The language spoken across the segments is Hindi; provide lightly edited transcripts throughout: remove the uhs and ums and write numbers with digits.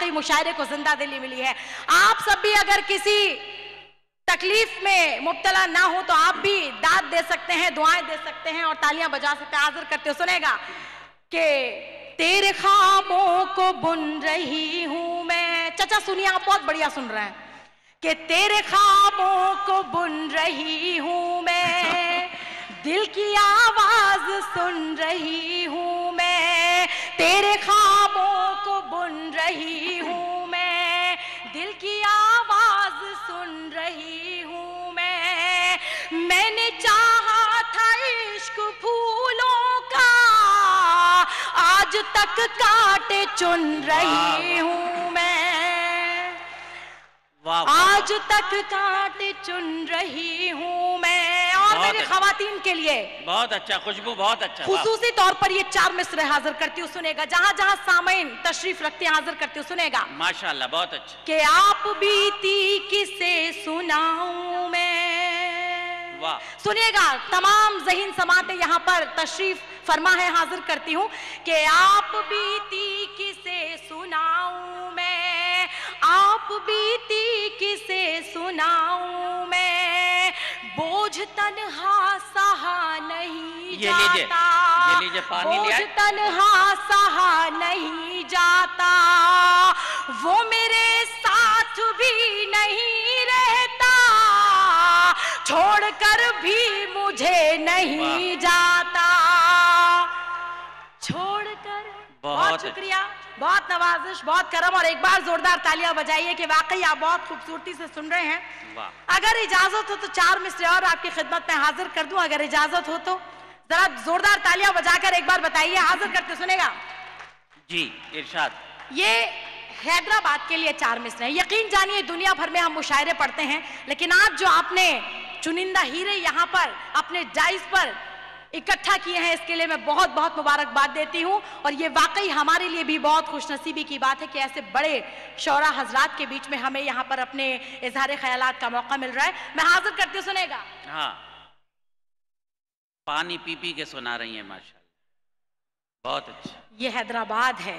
वाकई मुशायरे को जिंदा दिली मिली है। आप सब भी अगर किसी तकलीफ में मुब्तला ना हो तो आप भी दाद दे सकते हैं, दुआएं दे सकते हैं और तालियां बजा सकते हैं। हाजिर करते हो सुनेगा कि तेरे ख्वाबों को बुन रही हूं मैं। चाचा सुनिए, आप बहुत बढ़िया सुन रहे हैं। कि तेरे ख्वाबों को बुन रही हूं मैं, दिल की आवाज सुन रही हूं मैं। तेरे ख्वाबों को बुन रही हूं मैं, दिल की आवाज सुन रही हूं मैं। मैंने चाहा था इश्क फूलों का, आज तक कांटे चुन रही हूं मैं। आज तक कांटे चुन रही हूं मैं। और मेरी खवातीन के लिए बहुत अच्छा खुशबू, बहुत अच्छा। खुसूसी तौर पर ये 4 मिसरे हाजिर करती हूँ, सुनेगा। जहां जहां सामईन तशरीफ रखते हैं हाजिर करती हूँ, सुनेगा। माशाल्लाह, बहुत अच्छा। कि आप बीती किसे सुनाऊं मैं। वाह। सुनिएगा, तमाम ज़हीन समाते यहाँ पर तशरीफ फरमा है, हाजिर करती हूँ। कि आप बीती किसे सुनाऊं मैं, आप बीती किसे सुनाऊं मैं। बोझ तन्हा सहा नहीं जाता, ये लीजिए पानी लिया। बोझ तन्हा सहा नहीं जाता, वो मेरे साथ भी नहीं रहता, छोड़कर भी मुझे नहीं जाता, छोड़कर। बहुत शुक्रिया, बहुत नवाजिश, बहुत करम। और एक बार जोरदार तालियां बजाइए कि वाकई आप बहुत खूबसूरती से सुन रहे हैं। अगर इजाजत हो तो 4 मिसरे और आपकी खिदमत में हाजिर कर दूं, अगर इजाजत हो तो जरा जोरदार तालियां बजाकर एक बार बताइए। हाजिर करते सुनेगा जी, इरशाद। ये हैदराबाद के लिए 4 मिसरे हैं। यकीन जानिए दुनिया भर में हम मुशायरे पढ़ते हैं, लेकिन आज जो आपने चुनिंदा हीरे यहाँ पर अपने जायज पर इकट्ठा किए हैं, इसके लिए मैं बहुत बहुत मुबारकबाद देती हूँ। और ये वाकई हमारे लिए भी बहुत खुशनसीबी की बात है कि ऐसे बड़े शौरा हजरात के बीच में हमें यहाँ पर अपने इजहार ख्यालात का मौका मिल रहा है। मैं हाजिर करती हूँ, सुनेगा। हाँ, पानी पी पी के सुना रही है, माशाल्लाह, बहुत अच्छा। ये हैदराबाद है।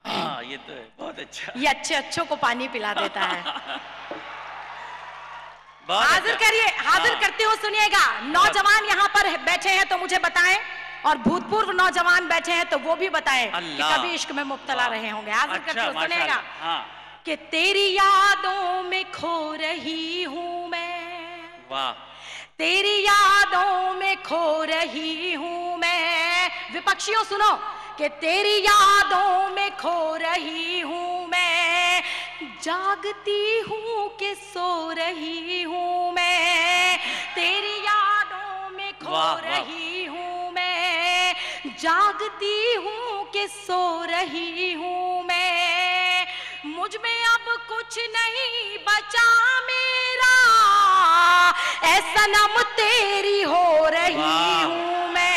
हाँ, ये तो है, बहुत अच्छा। ये अच्छे अच्छों को पानी पिला देता है। हाजिर अच्छा। करिए, हाजिर करते हो, सुनिएगा। नौजवान यहाँ पर बैठे हैं तो मुझे बताएं, और भूतपूर्व नौजवान बैठे हैं तो वो भी बताएं कि कभी इश्क में मुब्तला रहे होंगे। हाजिर करते हो, सुनिएगा। कि तेरी यादों में खो रही हूँ मैं, वाह, तेरी यादों में खो रही हूँ मैं। विपक्षियों सुनो, कि तेरी यादों में खो रही हूँ मैं, जागती हूँ कि सो रही हूँ मैं। तेरी यादों में खो रही हूँ मैं, जागती हूँ कि सो रही हूँ मैं। मुझ में अब कुछ नहीं बचा मेरा, ऐ सनम तेरी हो रही हूँ मैं।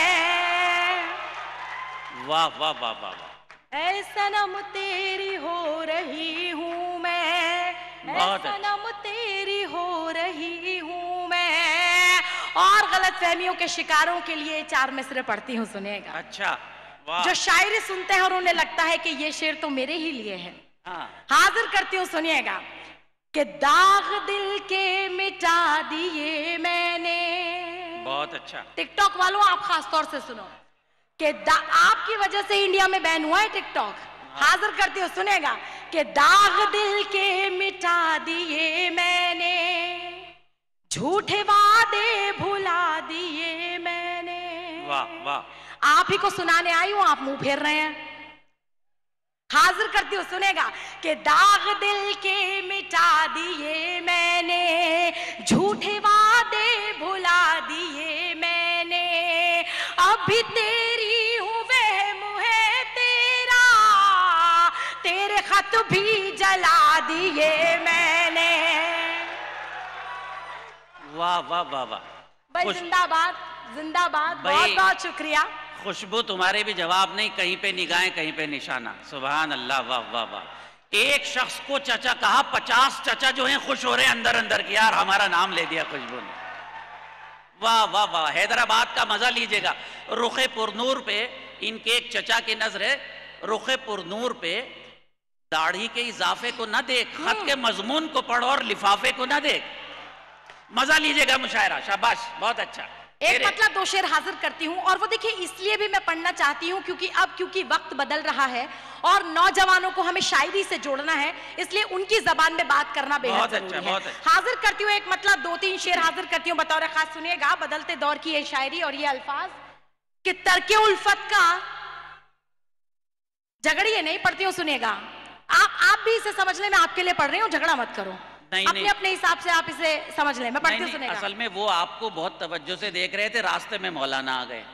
वाह वाह वाह वाह वाह। ऐ सनम तेरी हो रही हूँ मैं, ऐ सनम तेरी हो रही हूँ मैं। और गलत फहमियों के शिकारों के लिए 4 मिसरे पढ़ती हूँ, सुनिएगा। अच्छा, वाह। जो शायरी सुनते हैं और उन्हें लगता है कि ये शेर तो मेरे ही लिए है। हाजिर करती हूँ, सुनिएगा। कि दाग दिल के मिटा दिए मैंने। बहुत अच्छा। टिकटॉक वालों आप खास तौर से सुनो, कि आपकी वजह से इंडिया में बैन हुआ है टिकटॉक। हाजिर करती हूँ, सुनेगा। कि दाग दिल के मिटा दिए मैंने, झूठे वादे भुला दिए मैंने। वाह वाह। आप ही को सुनाने आई हूं, आप मुंह फेर रहे हैं। हाजिर करती हूँ, सुनेगा। कि दाग दिल के मिटा दिए मैंने, झूठे वादे भुला दिए मैंने। अभी तेरी हूँ वहम है तेरा, तेरे खत भी जला दिए मैंने। वाह वाह वाह वाह। भाई जिंदाबाद, जिंदाबाद, बहुत बहुत शुक्रिया। खुशबू, तुम्हारे भी जवाब नहीं, कहीं पे निगाहें कहीं पे निशाना। सुभान अल्लाह, वाह वाह वाह। एक शख्स को चचा कहा, 50 चचा जो हैं खुश हो रहे हैं अंदर अंदर की, यार हमारा नाम ले दिया खुशबू ने। वाह वाह वाह। हैदराबाद का मजा लीजिएगा। रुखे पुरनूर पे इनके एक चचा की नजर है। रुखे पुरनूर पे दाढ़ी के इजाफे को ना देख, खत के मजमून को पढ़ो और लिफाफे को ना देख। मजा लीजिएगा मुशायरा, शाबाश, बहुत अच्छा। एक मतलब दो शेर हाजिर करती हूँ, और वो देखिए इसलिए भी मैं पढ़ना चाहती हूँ क्योंकि वक्त बदल रहा है और नौजवानों को हमें शायरी से जोड़ना है, इसलिए उनकी जबान में बात करना बेहद जरूरी है। हाजिर करती हूँ एक मतलब दो तीन शेर हाजिर करती हूँ बतौर खास, सुनिएगा। बदलते दौर की ये शायरी और ये अल्फाज कि तर्के उल्फत का झगड़िए नहीं पढ़ती हूँ, सुनिएगा। आप भी इसे समझ ले, मैं आपके लिए पढ़ रही हूँ, झगड़ा मत करो। अपने अपने हिसाब से आप इसे समझ लें, मैं पढ़ती हूँ, सुनिएगा। असल में वो आपको बहुत तवज्जो से देख रहे थे, रास्ते में मौलाना आ गए,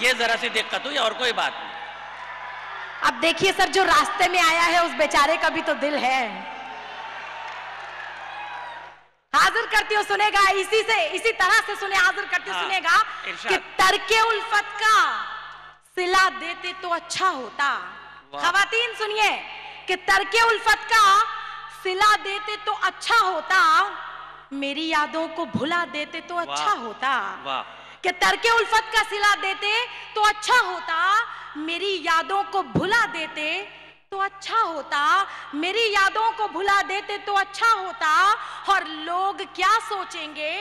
ये जरा सी दिक्कत हुई, और कोई बात नहीं। अब देखिए सर, जो रास्ते में आया है उस बेचारे का भी तो दिल है। हाजिर करती हूँ, सुनेगा, इसी तरह से सुने, हाजिर करती हूँ, सुनेगा कि तर्के उल्फत का सिला देते तो अच्छा होता। खवातीन सुनिए कि तर्के उल्फत का सिला देते तो अच्छा होता, मेरी यादों को भुला देते तो अच्छा होता। कि तर्के उल्फत का सिला देते तो अच्छा होता, मेरी यादों को भुला देते तो अच्छा होता, मेरी यादों को भुला देते तो अच्छा होता। और लोग क्या सोचेंगे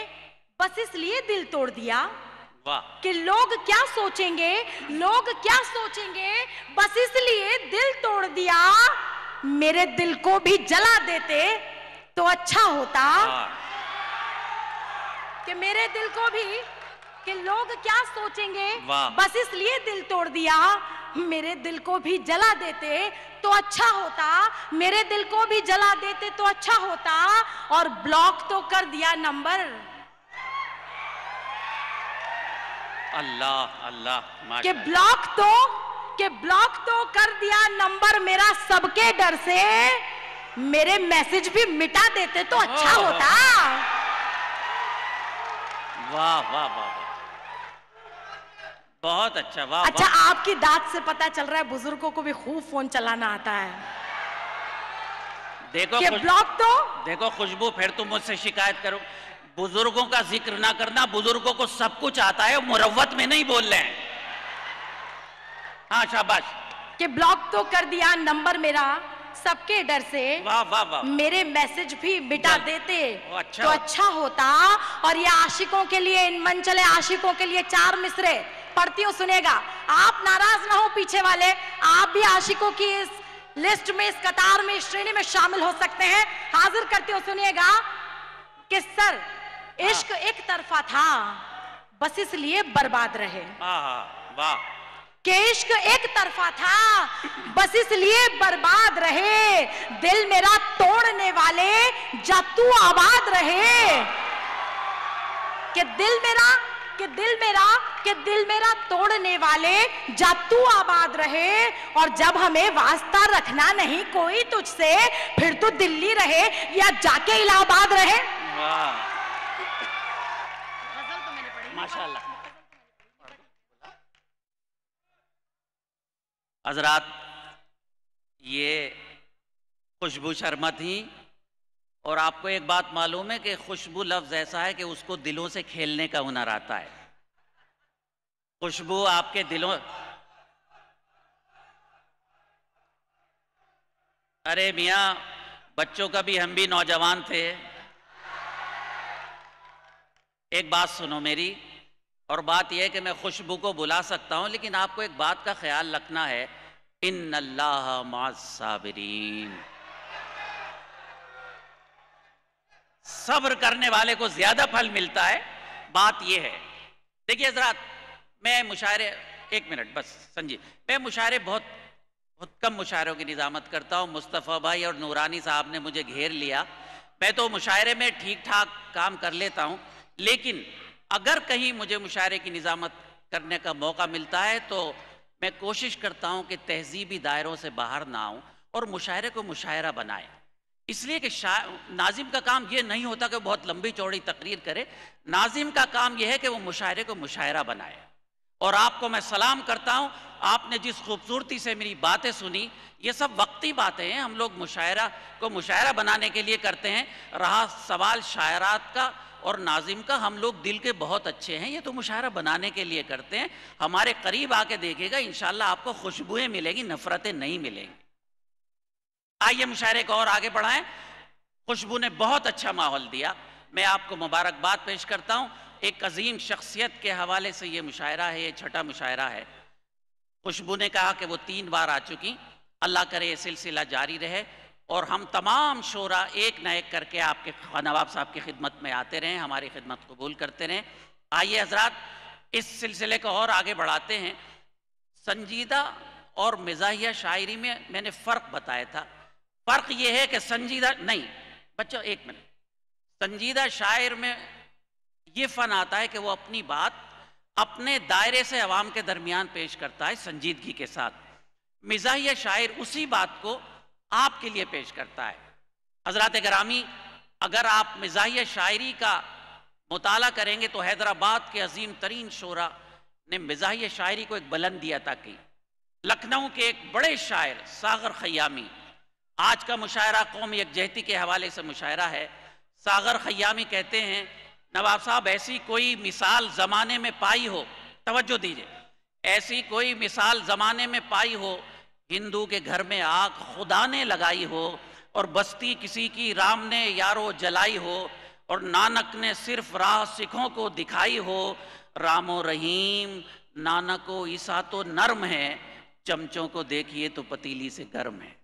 बस इसलिए दिल तोड़ दिया, कि लोग क्या सोचेंगे, लोग क्या सोचेंगे बस इसलिए दिल तोड़ दिया, मेरे दिल को भी जला देते तो अच्छा होता। कि मेरे दिल को भी, कि लोग क्या सोचेंगे बस इसलिए दिल तोड़ दिया, मेरे दिल को भी जला देते तो अच्छा होता, मेरे दिल को भी जला देते तो अच्छा होता। और ब्लॉक तो कर दिया नंबर, अल्लाह अल्लाह, कि ब्लॉक तो कर दिया नंबर मेरा सबके डर से, मेरे मैसेज भी मिटा देते तो अच्छा होता। वाह वाह वाह, बहुत अच्छा, वाह। अच्छा, आपकी दाद से पता चल रहा है बुजुर्गों को भी खूब फोन चलाना आता है। देखो ब्लॉक तो देखो खुशबू, फिर तुम मुझसे शिकायत करो। बुजुर्गों का जिक्र ना करना, बुजुर्गों को सब कुछ आता है, मुरव्वत में नहीं बोल रहे हैं। हाँ शाबाश। कि ब्लॉक तो कर दिया नंबर मेरा सबके डर से, वाह वाह वाह, मेरे मैसेज भी मिटा देते अच्छा तो अच्छा होता। और ये आशिकों के लिए, इन मन चले आशिकों के लिए चार मिसरे पढ़ती हूँ, सुनेगा। आप नाराज ना हो पीछे वाले, आप भी आशिकों की इस लिस्ट में, इस कतार में, इस श्रेणी में शामिल हो सकते हैं। हाजिर करती हूँ, सुनिएगा कि सर इश्क एक तरफा था बस इसलिए बर्बाद रहे। वाह। कि इश्क एक तरफा था बस इसलिए बर्बाद रहे, दिल मेरा तोड़ने वाले जा तू आबाद रहे। कि दिल मेरा तोड़ने वाले जा तू आबाद रहे। और जब हमें वास्ता रखना नहीं कोई तुझसे, फिर तो दिल्ली रहे या जाके इलाहाबाद रहे। माशाल्लाह। हजरात, ये खुशबू शर्मा थी, और आपको एक बात मालूम है कि खुशबू लफ्ज ऐसा है कि उसको दिलों से खेलने का हुनर आता है। खुशबू आपके दिलों, अरे मियाँ, बच्चों का भी हम भी नौजवान थे। एक बात सुनो मेरी, और बात यह है कि मैं खुशबू को बुला सकता हूं, लेकिन आपको एक बात का ख्याल रखना है, इन्नल्लाह मअस-साबिरीन, सब्र करने वाले को ज्यादा फल मिलता है। बात यह है, देखिए हज़रात, मैं मुशायरे, एक मिनट बस संजीव, मैं मुशायरे बहुत कम मुशायरों की निजामत करता हूँ। मुस्तफ़ा भाई और नूरानी साहब ने मुझे घेर लिया। मैं तो मुशायरे में ठीक ठाक काम कर लेता हूँ, लेकिन अगर कहीं मुझे मुशायरे की निजामत करने का मौका मिलता है तो मैं कोशिश करता हूँ कि तहजीबी दायरों से बाहर ना आऊँ और मुशायरे को मुशायरा बनाए। इसलिए कि नाजिम का काम ये नहीं होता कि बहुत लंबी चौड़ी तकरीर करे, नाजिम का काम यह है कि वो मुशायरे को मुशायरा बनाए। और आपको मैं सलाम करता हूँ, आपने जिस खूबसूरती से मेरी बातें सुनी, ये सब वक्ती बातें हैं। हम लोग मुशायरा को मुशायरा बनाने के लिए करते हैं। रहा सवाल शायरात का और नाजिम का, हम लोग दिल के बहुत अच्छे हैं, ये तो मुशायरा बनाने के लिए करते हैं। हमारे करीब आके देखिएगा, इंशाल्लाह आपको खुशबुएं मिलेगी, नफरतें नहीं मिलेंगी। आइए मुशायरे को और आगे बढ़ाएं। खुशबू ने बहुत अच्छा माहौल दिया, मैं आपको मुबारकबाद पेश करता हूं। एक अजीम शख्सियत के हवाले से ये मुशायरा है, ये छठा मुशायरा है। खुशबू ने कहा कि वो 3 बार आ चुकी, अल्लाह करे ये सिलसिला जारी रहे और हम तमाम शोरा एक न एक करके आपके नवाब साहब की खिदमत में आते रहें, हमारी खिदमत कबूल करते रहें। आइए हजरात, इस सिलसिले को और आगे बढ़ाते हैं। संजीदा और मिजाहिया शायरी में मैंने फ़र्क बताया था। फ़र्क ये है कि संजीदा नहीं, बच्चों एक मिनट, संजीदा शायर में ये फ़न आता है कि वो अपनी बात अपने दायरे से अवाम के दरमियान पेश करता है संजीदगी के साथ। मिजाहिया शायर उसी बात को आपके लिए पेश करता है। हजरात गिरामी, अगर आप मिजाहिया शायरी का मुताला करेंगे तो हैदराबाद के अजीम तरीन शोरा ने मिजाहिया शायरी को एक बुलंदी अता की। लखनऊ के एक बड़े शायर सागर खयामी, आज का मुशायरा कौमी यकजहती के हवाले से मुशायरा है। सागर खयामी कहते हैं, नवाब साहब ऐसी कोई मिसाल ज़माने में पाई हो, तवज्जो दीजिए, ऐसी कोई मिसाल ज़माने में पाई हो, हिंदू के घर में आग खुदा ने लगाई हो और बस्ती किसी की राम ने यारो जलाई हो और नानक ने सिर्फ राह सिखों को दिखाई हो। रामो रहीम नानको ईसा तो नर्म है, चमचों को देखिए तो पतीली से गर्म है।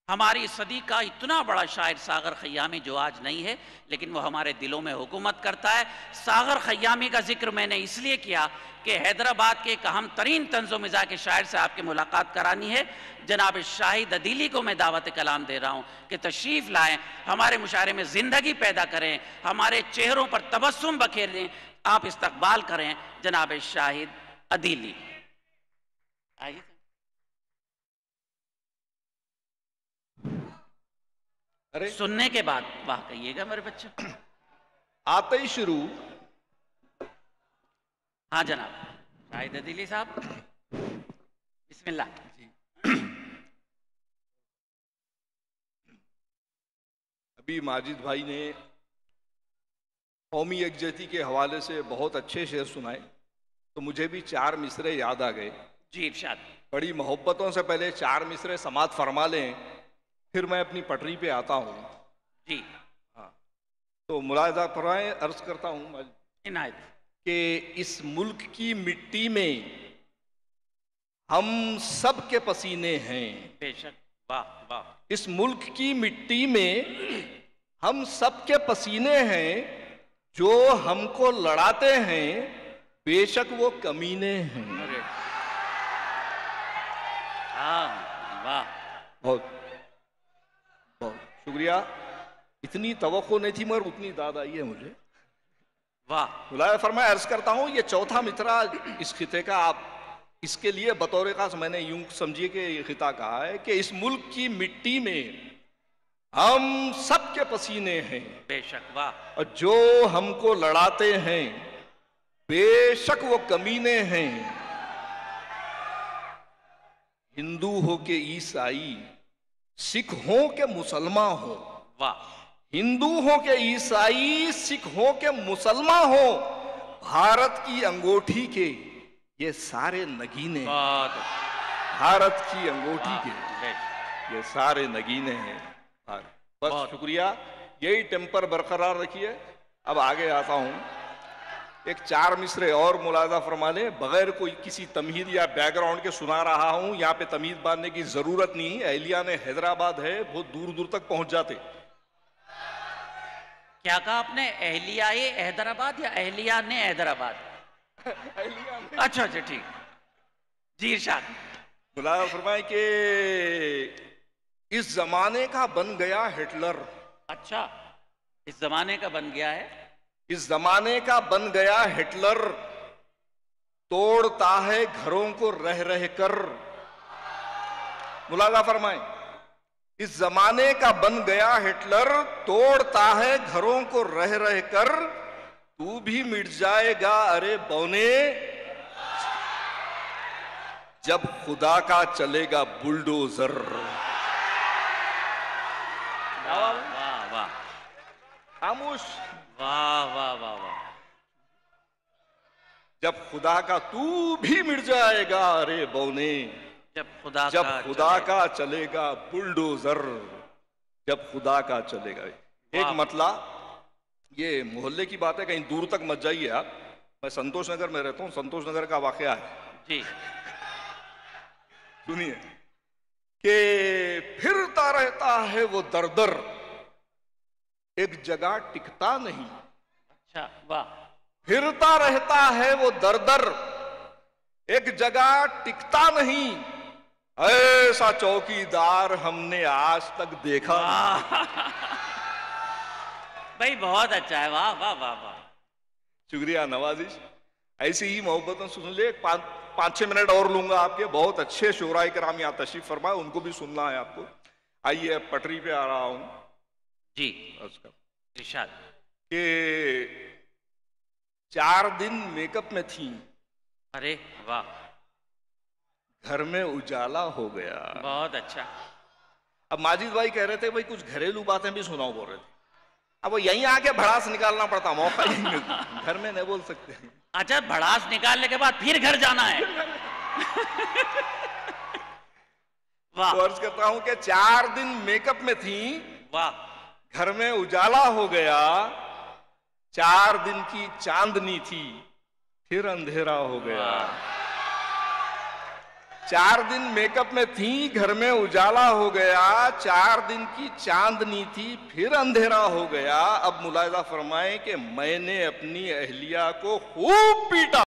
हमारी सदी का इतना बड़ा शायर सागर खयामी जो आज नहीं है, लेकिन वो हमारे दिलों में हुकूमत करता है। सागर खयामी का जिक्र मैंने इसलिए किया कि हैदराबाद के एक अहम तरीन तंज़ो मिज़ाह के शायर से आपकी मुलाकात करानी है। जनाब शाहिद अदीली को मैं दावत कलाम दे रहा हूँ कि तशरीफ़ लाएँ, हमारे मुशायरे में ज़िंदगी पैदा करें, हमारे चेहरों पर तबस्सुम बखेरें। आप इस्तकबाल करें जनाब शाहिद अदीली। आइए। अरे सुनने के बाद वाह कहिएगा मेरे बच्चे। आते ही शुरू। हाँ जनाब शाहिद अदीली साहब, बिस्मिल्लाह। अभी माजिद भाई ने कौमी यकजहती के हवाले से बहुत अच्छे शेर सुनाए, तो मुझे भी 4 मिसरे याद आ गए। जी इरशाद। बड़ी मोहब्बतों से पहले 4 मिसरे समात फरमा लें, फिर मैं अपनी पटरी पे आता हूँ। जी हाँ, तो मुलाज़ा फरमाएं, अर्ज करता हूँ इनायत कि इस मुल्क की मिट्टी में हम सब के पसीने हैं। बेशक, वाह वाह। इस मुल्क की मिट्टी में हम सब के पसीने हैं, जो हमको लड़ाते हैं बेशक वो कमीने हैं। अरे हाँ वाह, बहुत बहुत शुक्रिया। इतनी तवक्को नहीं थी मगर उतनी दाद आई है मुझे। वाह। मुलाज़ा फरमाया, अर्ज करता हूँ, ये चौथा मिसरा इस खिते का, आप इसके लिए बतौर खास मैंने यूं समझिए कि ये खिता कहा है कि इस मुल्क की मिट्टी में हम सब के पसीने हैं। बेशक, वाह। और जो हमको लड़ाते हैं बेशक वो कमीने हैं। हिंदू हो के ईसाई, सिख हो के मुसलमान हो, वाह। हिंदू हो के ईसाई, सिख हो के मुसलमान हो, भारत की अंगूठी के ये सारे नगीने, भारत की अंगूठी के ये सारे नगीने हैं। बस शुक्रिया, यही टेम्पर बरकरार रखिए। अब आगे आता हूं, एक 4 मिसरे और मुलाजा फरमा ले, बगैर कोई किसी तमहीद या बैकग्राउंड के सुना रहा हूं। यहाँ पे तमीज बांधने की जरूरत नहीं। अहलिया ने हैदराबाद है, बहुत दूर दूर तक पहुंच जाते। क्या कहा आपने, अहलियाए हैदराबाद या अहलिया ने हैदराबाद? अच्छा अच्छा ठीक। जी इरशाद। मुलाजा फरमाए कि इस जमाने का बन गया हिटलर। अच्छा, इस जमाने का बन गया है, इस जमाने का बन गया हिटलर, तोड़ता है घरों को रह रह कर। मुलाजा फरमाए, इस जमाने का बन गया हिटलर, तोड़ता है घरों को रह रह कर। तू भी मिट जाएगा अरे बौने, जब खुदा का चलेगा बुलडोजर। वाह वाह, खामोश। वाह वाह वाह वाह। जब खुदा का तू भी मिट जाएगा अरे बौने, जब खुदा का चलेगा बुलडोजर, जब खुदा का चलेगा। एक मतला, ये मोहल्ले की बात है, कहीं दूर तक मत जाइए आप। मैं संतोष नगर में रहता हूँ, संतोष नगर का वाकया है जी। सुनिए कि फिरता रहता है वो दर दर, एक जगह टिकता नहीं। अच्छा, वाह। फिरता रहता है वो दर दर, एक जगह टिकता नहीं, ऐसा चौकीदार हमने आज तक देखा नहीं। भाई बहुत अच्छा है, वाह वाह वाह वाह। शुक्रिया नवाजिश। ऐसी ही मोहब्बत सुन ले। 5-6 मिनट और लूंगा आपके। बहुत अच्छे शोराए कराम यहाँ तशरीफ फरमाए, उनको भी सुनना है आपको। आइए, पटरी पे आ रहा हूं जी। इरशाद कि 4 दिन मेकअप में थी। अरे वाह। घर में उजाला हो गया। बहुत अच्छा। अब माजिद भाई कह रहे थे भाई कुछ घरेलू बातें भी सुनाओ, बोल रहे थे। अब वो यहीं आके भड़ास निकालना पड़ता, मौका ही नहीं मिलता, घर में नहीं बोल सकते। अच्छा, भड़ास निकालने के बाद फिर घर जाना है। वाह। तो अर्ज करता हूं कि 4 दिन मेकअप में थी। वाह। घर में उजाला हो गया। 4 दिन की चांदनी थी, फिर अंधेरा हो गया। 4 दिन मेकअप में थी, घर में उजाला हो गया। 4 दिन की चांदनी थी, फिर अंधेरा हो गया। अब मुलाहिजा फरमाएं कि मैंने अपनी अहलिया को खूब पीटा।